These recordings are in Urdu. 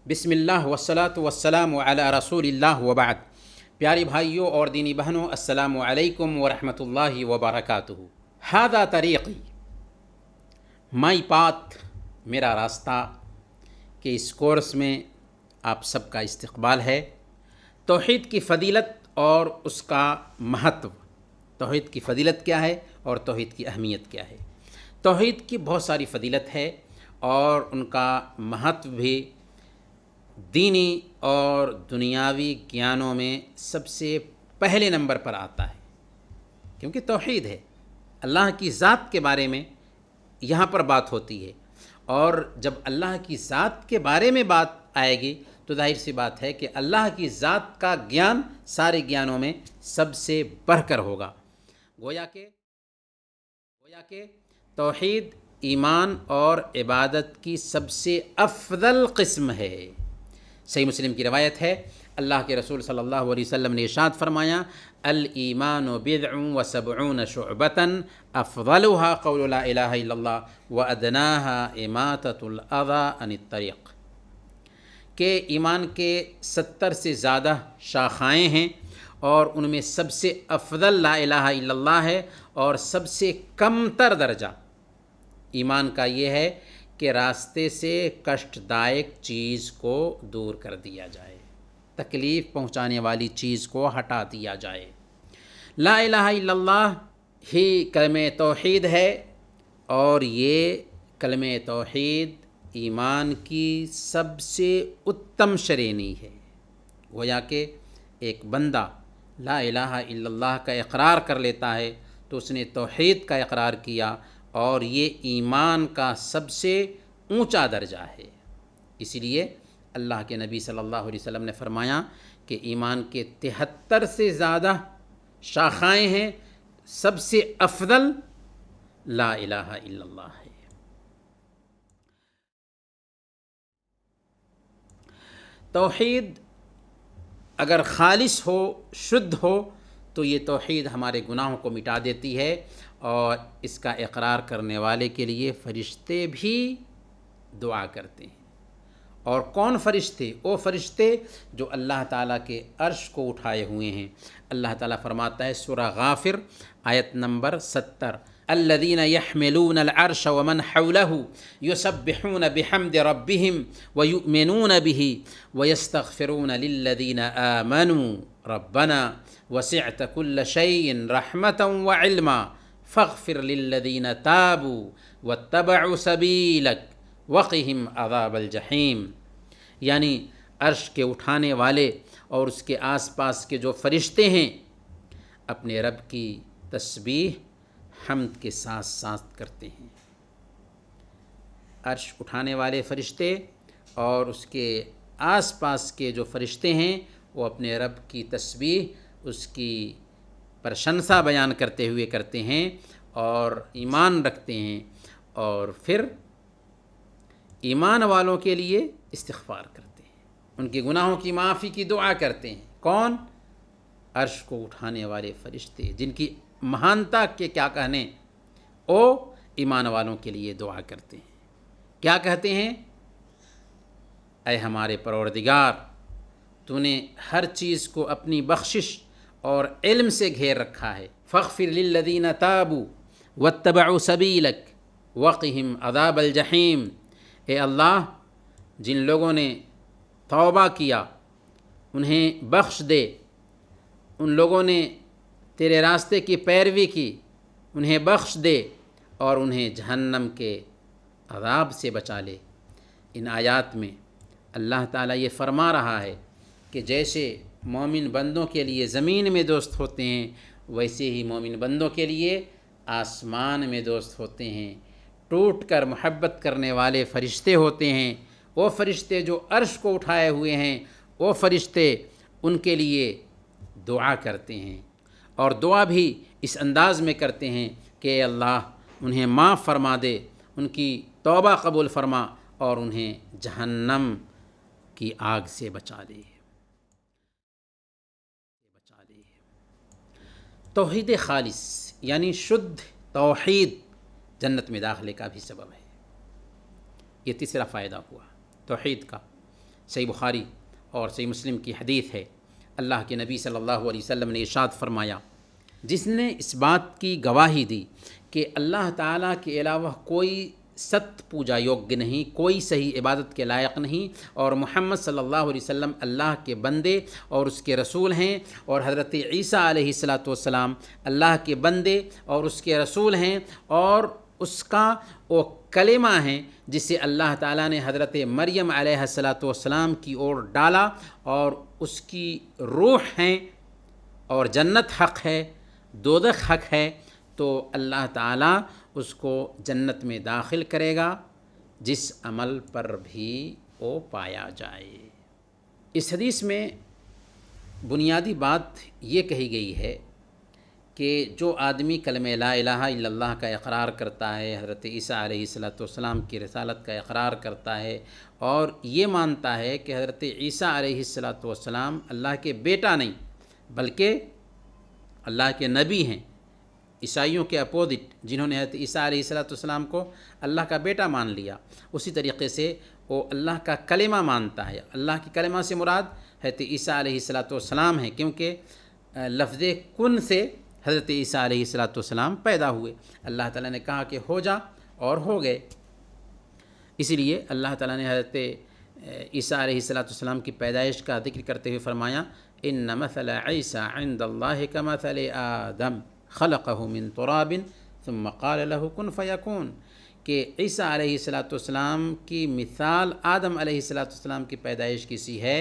بسم اللہ والصلاة والسلام علی رسول اللہ وبعد۔ پیاری بھائیوں اور دینی بہنوں، السلام علیکم ورحمۃ اللہ وبرکاتہ۔ ھذا طریقی، مائی پاتھ، میرا راستہ، کہ اس کورس میں آپ سب کا استقبال ہے۔ توحید کی فضیلت اور اس کا مہتو، توحید کی فضیلت کیا ہے اور توحید کی اہمیت کیا ہے۔ توحید کی بہت ساری فضیلت ہے اور ان کا مہتو بھی دینی اور دنیاوی گیانوں میں سب سے پہلے نمبر پر آتا ہے، کیونکہ توحید ہے، اللہ کی ذات کے بارے میں یہاں پر بات ہوتی ہے، اور جب اللہ کی ذات کے بارے میں بات آئے گی تو ظاہر سی بات ہے کہ اللہ کی ذات کا گیان سارے گیانوں میں سب سے بڑھ کر ہوگا۔ گویا کہ توحید ایمان اور عبادت کی سب سے افضل قسم ہے۔ صحیح مسلم کی روایت ہے، اللہ کے رسول صلی اللہ علیہ وسلم نے ارشاد فرمایا، الایمان بضع وسبعون شعبۃ افضلها قول لا الہ الا اللہ وادناها اماطۃ الاذی عن الطریق، کہ ایمان کے 70 سے زیادہ شاخائیں ہیں اور ان میں سب سے افضل لا الہ الا اللہ ہے، اور سب سے کمتر درجہ ایمان کا یہ ہے کہ راستے سے کشٹ دائق چیز کو دور کر دیا جائے، تکلیف پہنچانے والی چیز کو ہٹا دیا جائے۔ لا الہ الا اللہ ہی کلمہ توحید ہے، اور یہ کلمہ توحید ایمان کی سب سے اتم شرینی ہے۔ گویا کہ ایک بندہ لا الہ الا اللہ کا اقرار کر لیتا ہے تو اس نے توحید کا اقرار کیا، اور یہ ایمان کا سب سے اونچا درجہ ہے۔ اسی لیے اللہ کے نبی صلی اللہ علیہ وسلم نے فرمایا کہ ایمان کے 73 سے زیادہ شاخائیں ہیں، سب سے افضل لا الہ الا اللہ ہے۔ توحید اگر خالص ہو، شدھ ہو، تو یہ توحید ہمارے گناہوں کو مٹا دیتی ہے، اور اس کا اقرار کرنے والے کے لیے فرشتے بھی دعا کرتے ہیں۔ اور کون فرشتے؟ وہ فرشتے جو اللہ تعالیٰ کے عرش کو اٹھائے ہوئے ہیں۔ اللہ تعالیٰ فرماتا ہے سورہ غافر آیت نمبر 70، الذین یحملون العرش ومن حولہ یسبحون بحمد ربہم ویؤمنون بہ ویستغفرون للذین آمنوا ربنا وسعت کل شیء رحمتا وعلما فاغفر للذین تابوا واتبعوا سبیلک وقہم عذاب الجحیم، یعنی عرش کے اٹھانے والے اور اس کے آس پاس کے جو فرشتے ہیں اپنے رب کی تسبیح حمد کے ساتھ ساتھ کرتے ہیں۔ عرش اٹھانے والے فرشتے اور اس کے آس پاس کے جو فرشتے ہیں وہ اپنے رب کی تسبیح، اس کی پرشنسا بیان کرتے ہوئے کرتے ہیں اور ایمان رکھتے ہیں، اور پھر ایمان والوں کے لیے استغفار کرتے ہیں، ان کے گناہوں کی معافی کی دعا کرتے ہیں۔ کون؟ عرش کو اٹھانے والے فرشتے، جن کی مہانتا کے کیا کہنے، وہ ایمان والوں کے لیے دعا کرتے ہیں۔ کیا کہتے ہیں؟ اے ہمارے پروردگار، تو نے ہر چیز کو اپنی بخشش اور علم سے گھیر رکھا ہے۔ فاغفر للذین تابوا واتبعوا سبیلک وقہم عذاب الجحیم، اے اللہ جن لوگوں نے توبہ کیا انہیں بخش دے، ان لوگوں نے تیرے راستے کی پیروی کی انہیں بخش دے، اور انہیں جہنم کے عذاب سے بچا لے۔ ان آیات میں اللہ تعالیٰ یہ فرما رہا ہے کہ جیسے مومن بندوں کے لیے زمین میں دوست ہوتے ہیں، ویسے ہی مومن بندوں کے لیے آسمان میں دوست ہوتے ہیں۔ ٹوٹ کر محبت کرنے والے فرشتے ہوتے ہیں، وہ فرشتے جو عرش کو اٹھائے ہوئے ہیں، وہ فرشتے ان کے لیے دعا کرتے ہیں، اور دعا بھی اس انداز میں کرتے ہیں کہ اے اللہ انہیں معاف فرما دے، ان کی توبہ قبول فرما، اور انہیں جہنم کی آگ سے بچا لے۔ توحید خالص یعنی شدھ توحید جنت میں داخلے کا بھی سبب ہے۔ یہ تیسرا فائدہ ہوا توحید کا۔ صحیح بخاری اور صحیح مسلم کی حدیث ہے، اللہ کے نبی صلی اللہ علیہ وسلم نے ارشاد فرمایا، جس نے اس بات کی گواہی دی کہ اللہ تعالیٰ کے علاوہ کوئی ست پوجا یوگیہ نہیں، کوئی صحیح عبادت کے لائق نہیں، اور محمد صلی اللہ علیہ وسلم اللہ کے بندے اور اس کے رسول ہیں، اور حضرت عیسیٰ علیہ السلام اللہ کے بندے اور اس کے رسول ہیں، اور اس کا وہ کلمہ ہیں جسے اللہ تعالیٰ نے حضرت مریم علیہ السلام کی اور ڈالا، اور اس کی روح ہیں، اور جنت حق ہے، دوزخ حق ہے، تو اللہ تعالیٰ اس کو جنت میں داخل کرے گا جس عمل پر بھی وہ پایا جائے۔ اس حدیث میں بنیادی بات یہ کہی گئی ہے کہ جو آدمی کلمہ لا الہ الا اللہ کا اقرار کرتا ہے، حضرت عیسیٰ علیہ السلام کی رسالت کا اقرار کرتا ہے، اور یہ مانتا ہے کہ حضرت عیسیٰ علیہ السلام اللہ کے بیٹا نہیں بلکہ اللہ کے نبی ہیں، عیسائیوں کے اپوزٹ جنہوں نے حضرت عیسیٰ علیہ السلام کو اللہ کا بیٹا مان لیا، اسی طریقے سے وہ اللہ کا کلمہ مانتا ہے۔ اللہ کی کلمہ سے مراد حضرت عیسیٰ علیہ السلام ہے، کیونکہ لفظ کن سے حضرت عیسیٰ علیہ السلام پیدا ہوئے۔ اللہ تعالیٰ نے کہا کہ ہو جا، اور ہو گئے۔ اسی لیے اللہ تعالیٰ نے حضرت عیسیٰ علیہ السلام کی پیدائش کا ذکر کرتے ہوئے فرمایا، ان مثل عیسیٰ عند اللہ کمثل آدم خلقہ من تراب ثم قال له کن فیکون، کہ عیسیٰ علیہ السلام کی مثال آدم علیہ السلام کی پیدائش کی سی ہے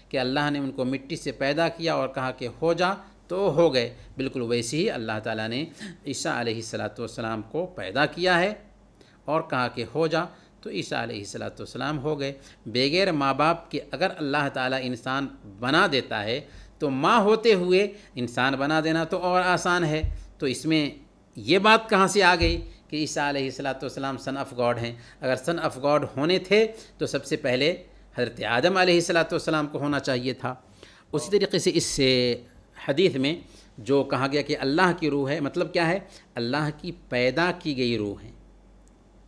کہ اللہ نے ان کو مٹی سے پیدا کیا اور کہا کہ ہو جا تو ہو گئے۔ بالکل ویسے ہی اللہ تعالیٰ نے عیسیٰ علیہ السلام کو پیدا کیا ہے اور کہا کہ ہو جا، تو عیسیٰ علیہ السلام ہو گئے۔ بغیر ماں باپ کے اگر اللہ تعالیٰ انسان بنا دیتا ہے تو ماں ہوتے ہوئے انسان بنا دینا تو اور آسان ہے۔ تو اس میں یہ بات کہاں سے آ گئی کہ عیسیٰ علیہ السلام سن آف گاڈ ہیں؟ اگر سن آف گاڈ ہونے تھے تو سب سے پہلے حضرت آدم علیہ السلام کو ہونا چاہیے تھا۔ اسی طریقے سے اس حدیث میں جو کہا گیا کہ اللہ کی روح ہے، مطلب کیا ہے؟ اللہ کی پیدا کی گئی روح ہے،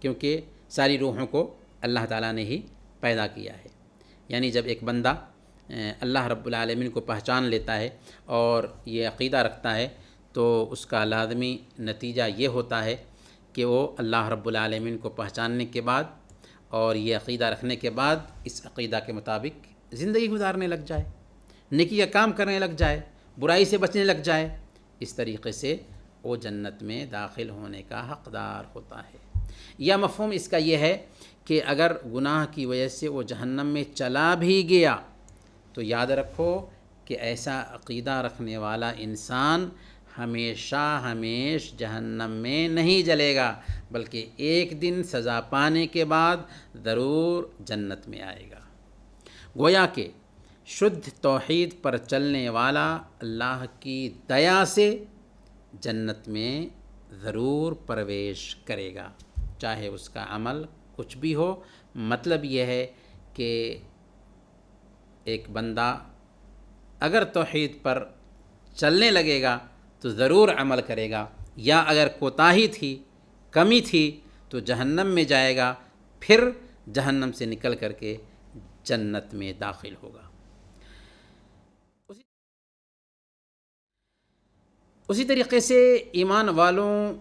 کیونکہ ساری روحوں کو اللہ تعالیٰ نے ہی پیدا کیا ہے۔ یعنی جب ایک بندہ اللہ رب العالمین کو پہچان لیتا ہے اور یہ عقیدہ رکھتا ہے تو اس کا لازمی نتیجہ یہ ہوتا ہے کہ وہ اللہ رب العالمین کو پہچاننے کے بعد اور یہ عقیدہ رکھنے کے بعد اس عقیدہ کے مطابق زندگی گزارنے لگ جائے، نیکی کا کام کرنے لگ جائے، برائی سے بچنے لگ جائے۔ اس طریقے سے وہ جنت میں داخل ہونے کا حقدار ہوتا ہے۔ یا مفہوم اس کا یہ ہے کہ اگر گناہ کی وجہ سے وہ جہنم میں چلا بھی گیا تو یاد رکھو کہ ایسا عقیدہ رکھنے والا انسان ہمیشہ جہنم میں نہیں جلے گا، بلکہ ایک دن سزا پانے کے بعد ضرور جنت میں آئے گا۔ گویا کہ شدھ توحید پر چلنے والا اللہ کی دیا سے جنت میں ضرور پرویش کرے گا، چاہے اس کا عمل کچھ بھی ہو۔ مطلب یہ ہے کہ ایک بندہ اگر توحید پر چلنے لگے گا تو ضرور عمل کرے گا، یا اگر کوتاہی تھی، کمی تھی تو جہنم میں جائے گا، پھر جہنم سے نکل کر کے جنت میں داخل ہوگا۔ اسی طریقے سے ایمان والوں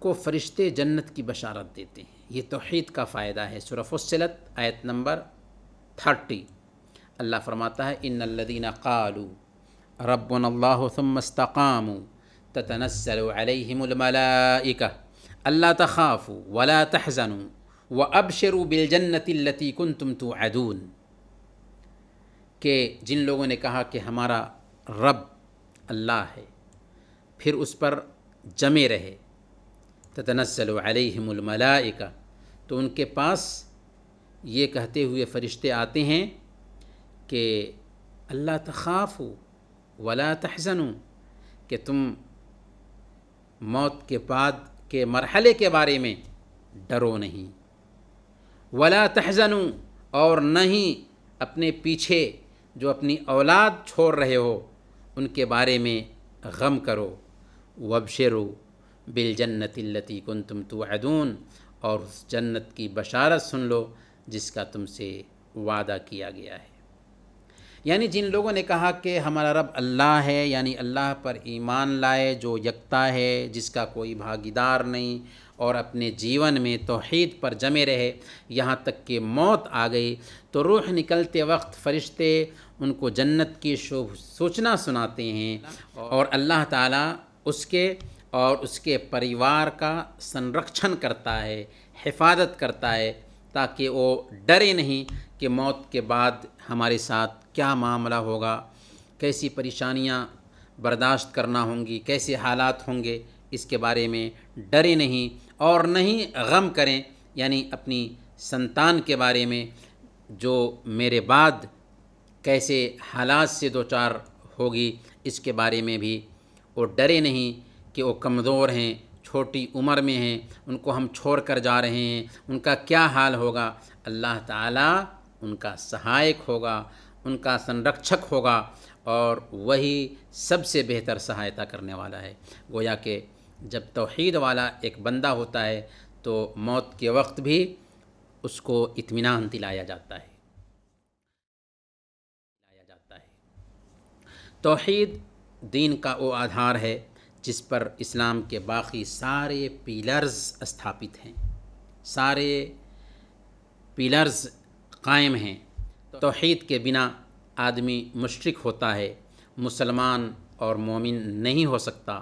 کو فرشتے جنت کی بشارت دیتے ہیں، یہ توحید کا فائدہ ہے۔ سورہ فصلت آیت نمبر 30 اللہ فرماتا ہے، ان الذین قالوا ربنا اللہ ثم استقاموا تتنزل علیہم الملائکہ الا تخافوا ولا تحزنوا وابشروا بالجنۃ التی کنتم توعدون، کہ جن لوگوں نے کہا کہ ہمارا رب اللہ ہے، پھر اس پر جمے رہے، تتنزل علیہم الملائکہ، تو ان کے پاس یہ کہتے ہوئے فرشتے آتے ہیں کہ اللہ تخافوا ولا تحزنوا، کہ تم موت کے بعد کے مرحلے کے بارے میں ڈرو نہیں، ولا تحزنوا، اور نہ ہی اپنے پیچھے جو اپنی اولاد چھوڑ رہے ہو ان کے بارے میں غم کرو، وابشروا بالجنۃ التی کنتم توعدون، اور اس جنت کی بشارت سن لو جس کا تم سے وعدہ کیا گیا ہے۔ یعنی جن لوگوں نے کہا کہ ہمارا رب اللہ ہے، یعنی اللہ پر ایمان لائے جو یکتا ہے، جس کا کوئی بھاگیدار نہیں، اور اپنے جیون میں توحید پر جمے رہے یہاں تک کہ موت آ گئی، تو روح نکلتے وقت فرشتے ان کو جنت کی سوچنا سناتے ہیں، اور اللہ تعالیٰ اس کے پریوار کا سنرکشن کرتا ہے، حفاظت کرتا ہے، تاکہ وہ ڈرے نہیں کہ موت کے بعد ہمارے ساتھ کیا معاملہ ہوگا، کیسی پریشانیاں برداشت کرنا ہوں گی، کیسے حالات ہوں گے، اس کے بارے میں ڈرے نہیں اور نہیں غم کریں، یعنی اپنی سنتان کے بارے میں جو میرے بعد کیسے حالات سے دوچار ہوگی اس کے بارے میں بھی وہ ڈرے نہیں کہ وہ کمزور ہیں، چھوٹی عمر میں ہیں، ان کو ہم چھوڑ کر جا رہے ہیں، ان کا کیا حال ہوگا۔ اللہ تعالیٰ ان کا سہایک ہوگا، ان کا سنرکشک ہوگا، اور وہی سب سے بہتر سہایتا کرنے والا ہے۔ گویا کہ جب توحید والا ایک بندہ ہوتا ہے تو موت کے وقت بھی اس کو اطمینان دلایا جاتا ہے۔ توحید دین کا وہ آدھار ہے جس پر اسلام کے باقی سارے پیلرز استھاپت ہیں، سارے پیلرز قائم ہیں۔ توحید کے بنا آدمی مشرک ہوتا ہے، مسلمان اور مومن نہیں ہو سکتا،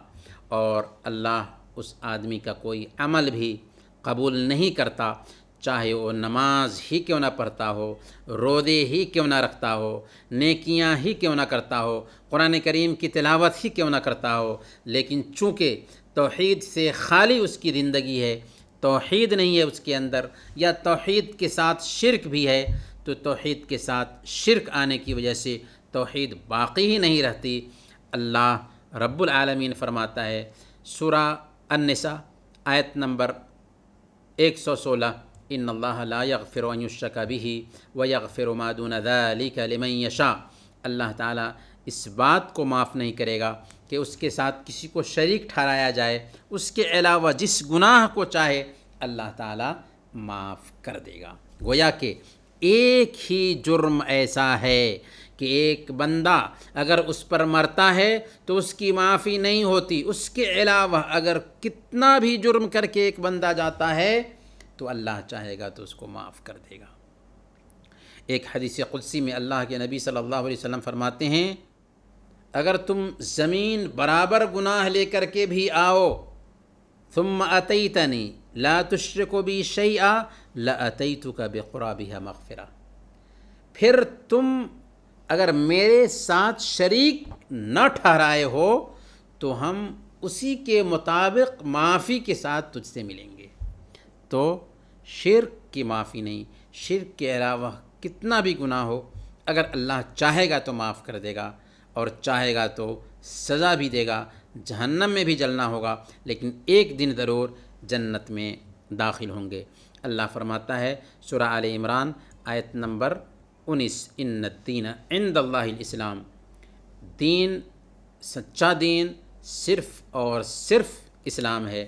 اور اللہ اس آدمی کا کوئی عمل بھی قبول نہیں کرتا، چاہے وہ نماز ہی کیوں نہ پڑھتا ہو، روزے ہی کیوں نہ رکھتا ہو، نیکیاں ہی کیوں نہ کرتا ہو، قرآن کریم کی تلاوت ہی کیوں نہ کرتا ہو، لیکن چونکہ توحید سے خالی اس کی زندگی ہے، توحید نہیں ہے اس کے اندر، یا توحید کے ساتھ شرک بھی ہے، تو توحید کے ساتھ شرک آنے کی وجہ سے توحید باقی ہی نہیں رہتی۔ اللہ رب العالمین فرماتا ہے سورہ النساء آیت نمبر 116، ان اللہ لا یغفر ان یشرک بہ ویغفر ما دون ذلک لمن یشاء۔ اللہ تعالیٰ اس بات کو معاف نہیں کرے گا کہ اس کے ساتھ کسی کو شریک ٹھہرایا جائے، اس کے علاوہ جس گناہ کو چاہے اللہ تعالیٰ معاف کر دے گا۔ گویا کہ ایک ہی جرم ایسا ہے کہ ایک بندہ اگر اس پر مرتا ہے تو اس کی معافی نہیں ہوتی، اس کے علاوہ اگر کتنا بھی جرم کر کے ایک بندہ جاتا ہے تو اللہ چاہے گا تو اس کو معاف کر دے گا۔ ایک حدیث قدسی میں اللہ کے نبی صلی اللہ علیہ وسلم فرماتے ہیں، اگر تم زمین برابر گناہ لے کر کے بھی آؤ، ثم اتیتنی لا تشرک بی شیئا لاتیتک بقرابها مغفرہ، پھر تم اگر میرے ساتھ شریک نہ ٹھہرائے ہو تو ہم اسی کے مطابق معافی کے ساتھ تجھ سے ملیں گے۔ تو شرک کی معافی نہیں، شرک کے علاوہ کتنا بھی گناہ ہو، اگر اللہ چاہے گا تو معاف کر دے گا، اور چاہے گا تو سزا بھی دے گا، جہنم میں بھی جلنا ہوگا، لیکن ایک دن ضرور جنت میں داخل ہوں گے۔ اللہ فرماتا ہے سورہ آل عمران آیت نمبر 19، ان الدین عند اللہ الاسلام، دین، سچا دین صرف اور صرف اسلام ہے۔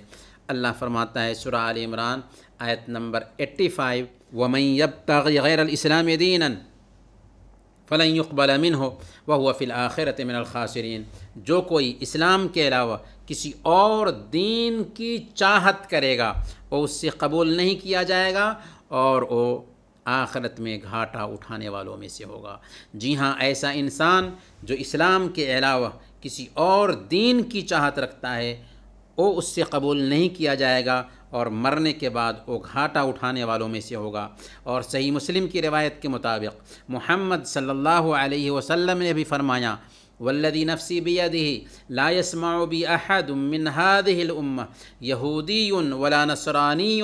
اللہ فرماتا ہے سورہ آل عمران آیت نمبر 85، ومن یبتغی غیر الاسلام دینا فلن يقبل منه وهو في الآخرة من الخاسرین، جو کوئی اسلام کے علاوہ کسی اور دین کی چاہت کرے گا وہ اس سے قبول نہیں کیا جائے گا، اور وہ آخرت میں گھاٹا اٹھانے والوں میں سے ہوگا۔ جی ہاں، ایسا انسان جو اسلام کے علاوہ کسی اور دین کی چاہت رکھتا ہے وہ اس سے قبول نہیں کیا جائے گا، اور مرنے کے بعد وہ گھاٹا اٹھانے والوں میں سے ہوگا۔ اور صحیح مسلم کی روایت کے مطابق محمد صلی اللہ علیہ وسلم نے بھی فرمایا، والذی نفسی بیدہ لا یسمع بی احد من هذه الامہ یہودی ولا نصرانی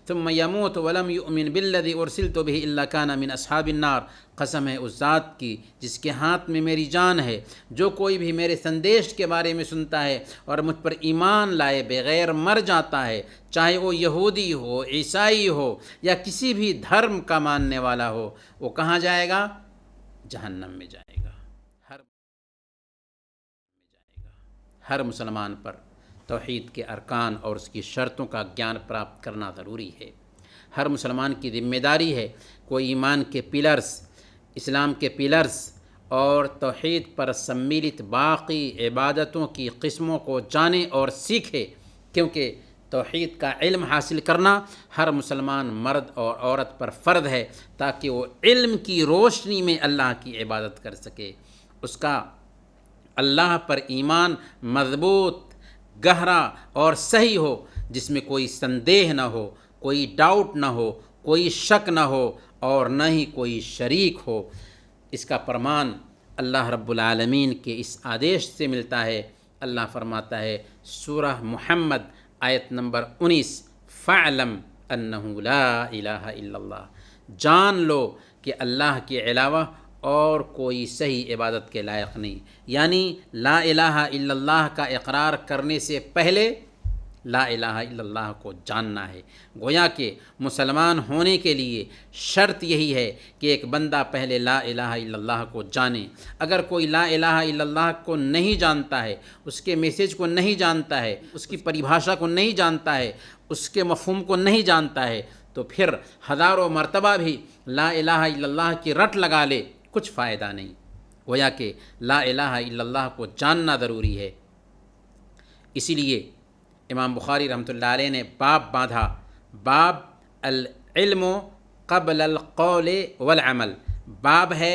ثم یموت ولم یؤمن بالذی ارسلت به الا کان من اصحاب النار۔ قسم ہے اس ذات کی جس کے ہاتھ میں میری جان ہے، جو کوئی بھی میرے سندیش کے بارے میں سنتا ہے اور مجھ پر ایمان لائے بغیر مر جاتا ہے، چاہے وہ یہودی ہو، عیسائی ہو، یا کسی بھی دھرم کا ماننے والا ہو، وہ کہاں جائے گا؟ جہنم میں جائے گا۔ ہر مسلمان پر توحید کے ارکان اور اس کی شرطوں کا گیان پراپت کرنا ضروری ہے۔ ہر مسلمان کی ذمہ داری ہے کوئی ایمان کے پلرز، اسلام کے پلرز اور توحید پر سمیلت باقی عبادتوں کی قسموں کو جانے اور سیکھے، کیونکہ توحید کا علم حاصل کرنا ہر مسلمان مرد اور عورت پر فرض ہے، تاکہ وہ علم کی روشنی میں اللہ کی عبادت کر سکے، اس کا اللہ پر ایمان مضبوط، گہرا اور صحیح ہو، جس میں کوئی سندیہ نہ ہو، کوئی ڈاؤٹ نہ ہو، کوئی شک نہ ہو اور نہ ہی کوئی شریک ہو۔ اس کا فرمان اللہ رب العالمین کے اس آدیش سے ملتا ہے۔ اللہ فرماتا ہے سورہ محمد آیت نمبر 19، فَاعْلَمْ أَنَّهُ لَا إِلَٰهَ إِلَّا اللَّهُ، جان لو کہ اللہ کے علاوہ اور کوئی صحیح عبادت کے لائق نہیں، یعنی لا الہ الا اللہ کا اقرار کرنے سے پہلے لا الہ الا اللہ کو جاننا ہے۔ گویا کہ مسلمان ہونے کے لیے شرط یہی ہے کہ ایک بندہ پہلے لا الہ الا اللہ کو جانے۔ اگر کوئی لا الہ الا اللہ کو نہیں جانتا ہے، اس کے میسیج کو نہیں جانتا ہے، اس کی پریبھاشا کو نہیں جانتا ہے، اس کے مفہوم کو نہیں جانتا ہے، تو پھر ہزاروں مرتبہ بھی لا الہ الا اللہ کی رٹ لگا لے، کچھ فائدہ نہیں۔ گویا کہ لا الہ الا اللہ کو جاننا ضروری ہے۔ اسی لیے امام بخاری رحمۃ اللہ علیہ نے باب باندھا، باب العلم قبل القول والعمل، باب ہے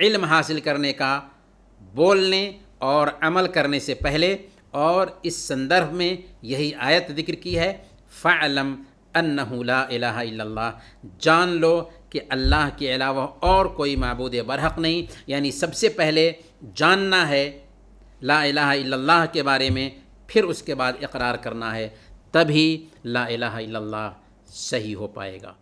علم حاصل کرنے کا بولنے اور عمل کرنے سے پہلے، اور اس سندرب میں یہی آیت ذکر کی ہے، فَاعْلَمْ أَنَّهُ لَا إِلَٰهَ إِلَّا اللَّهُ، جان لو کہ اللہ کے علاوہ اور کوئی معبود برحق نہیں، یعنی سب سے پہلے جاننا ہے لا الہ الا اللہ کے بارے میں، پھر اس کے بعد اقرار کرنا ہے، تبھی لا الہ الا اللہ صحیح ہو پائے گا۔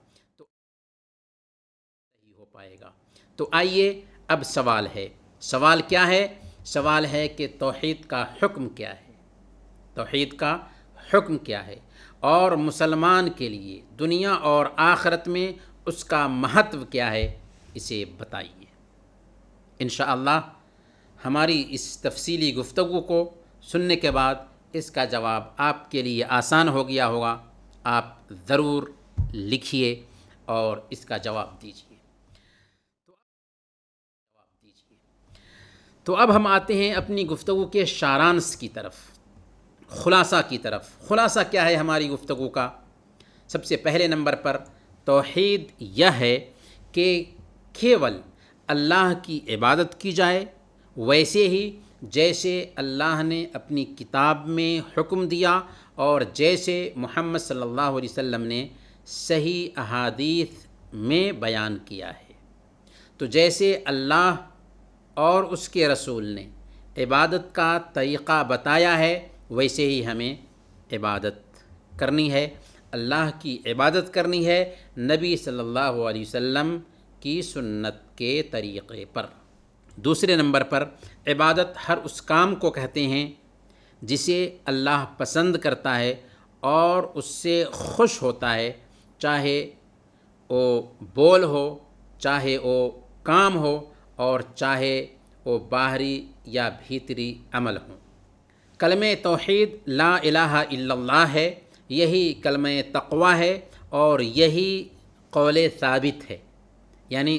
تو آئیے اب سوال ہے، سوال کیا ہے؟ سوال ہے کہ توحید کا حکم کیا ہے؟ توحید کا حکم کیا ہے اور مسلمان کے لیے دنیا اور آخرت میں اس کا مہتو کیا ہے، اسے بتائیے۔ انشاءاللہ ہماری اس تفصیلی گفتگو کو سننے کے بعد اس کا جواب آپ کے لیے آسان ہو گیا ہوگا، آپ ضرور لکھیے اور اس کا جواب دیجیے۔ تو اب ہم آتے ہیں اپنی گفتگو کے سارانش کی طرف، خلاصہ کی طرف۔ خلاصہ کیا ہے ہماری گفتگو کا؟ سب سے پہلے نمبر پر توحید یہ ہے کہ کیول اللہ کی عبادت کی جائے، ویسے ہی جیسے اللہ نے اپنی کتاب میں حکم دیا اور جیسے محمد صلی اللہ علیہ وسلم نے صحیح احادیث میں بیان کیا ہے۔ تو جیسے اللہ اور اس کے رسول نے عبادت کا طریقہ بتایا ہے، ویسے ہی ہمیں عبادت کرنی ہے، اللہ کی عبادت کرنی ہے نبی صلی اللہ علیہ وسلم کی سنت کے طریقے پر۔ دوسرے نمبر پر عبادت ہر اس کام کو کہتے ہیں جسے اللہ پسند کرتا ہے اور اس سے خوش ہوتا ہے، چاہے وہ بول ہو، چاہے وہ کام ہو اور چاہے وہ باہری یا بھیتری عمل ہو۔ کلمہ توحید لا الہ الا اللہ ہے، یہی کلمہ تقوی ہے اور یہی قول ثابت ہے، یعنی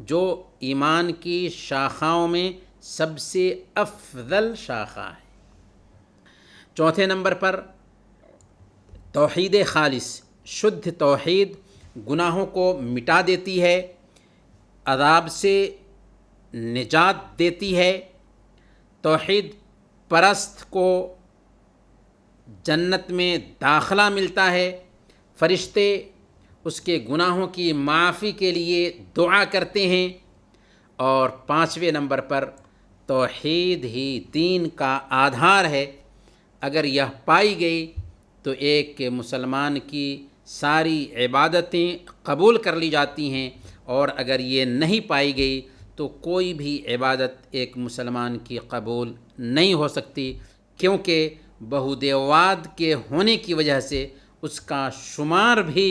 جو ایمان کی شاخاؤں میں سب سے افضل شاخہ ہے۔ چوتھے نمبر پر توحید خالص، شدھ توحید گناہوں کو مٹا دیتی ہے، عذاب سے نجات دیتی ہے، توحید پرست کو جنت میں داخلہ ملتا ہے، فرشتے اس کے گناہوں کی معافی کے لیے دعا کرتے ہیں، اور پانچویں نمبر پر توحید ہی دین کا آدھار ہے۔ اگر یہ پائی گئی تو ایک مسلمان کی ساری عبادتیں قبول کر لی جاتی ہیں، اور اگر یہ نہیں پائی گئی تو کوئی بھی عبادت ایک مسلمان کی قبول نہیں ہو سکتی، کیونکہ بہودیواد کے ہونے کی وجہ سے اس کا شمار بھی،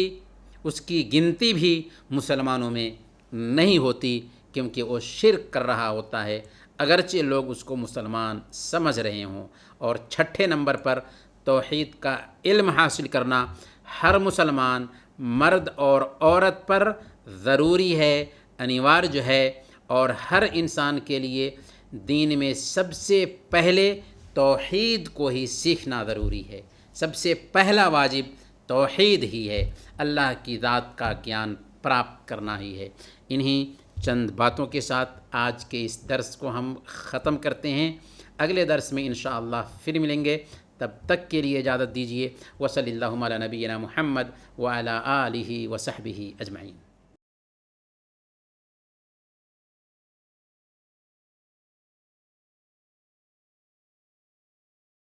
اس کی گنتی بھی مسلمانوں میں نہیں ہوتی، کیونکہ وہ شرک کر رہا ہوتا ہے، اگرچہ لوگ اس کو مسلمان سمجھ رہے ہوں۔ اور چھٹے نمبر پر توحید کا علم حاصل کرنا ہر مسلمان مرد اور عورت پر ضروری ہے، انیوار جو ہے، اور ہر انسان کے لیے دین میں سب سے پہلے توحید کو ہی سیکھنا ضروری ہے۔ سب سے پہلا واجب توحید ہی ہے، اللہ کی ذات کا گیان پراپت کرنا ہی ہے۔ انہی چند باتوں کے ساتھ آج کے اس درس کو ہم ختم کرتے ہیں۔ اگلے درس میں انشاءاللہ پھر ملیں گے، تب تک کے لیے اجازت دیجیے۔ وصلی اللہ علی نبینا محمد وعلی آلہ وصحبہ اجمعین۔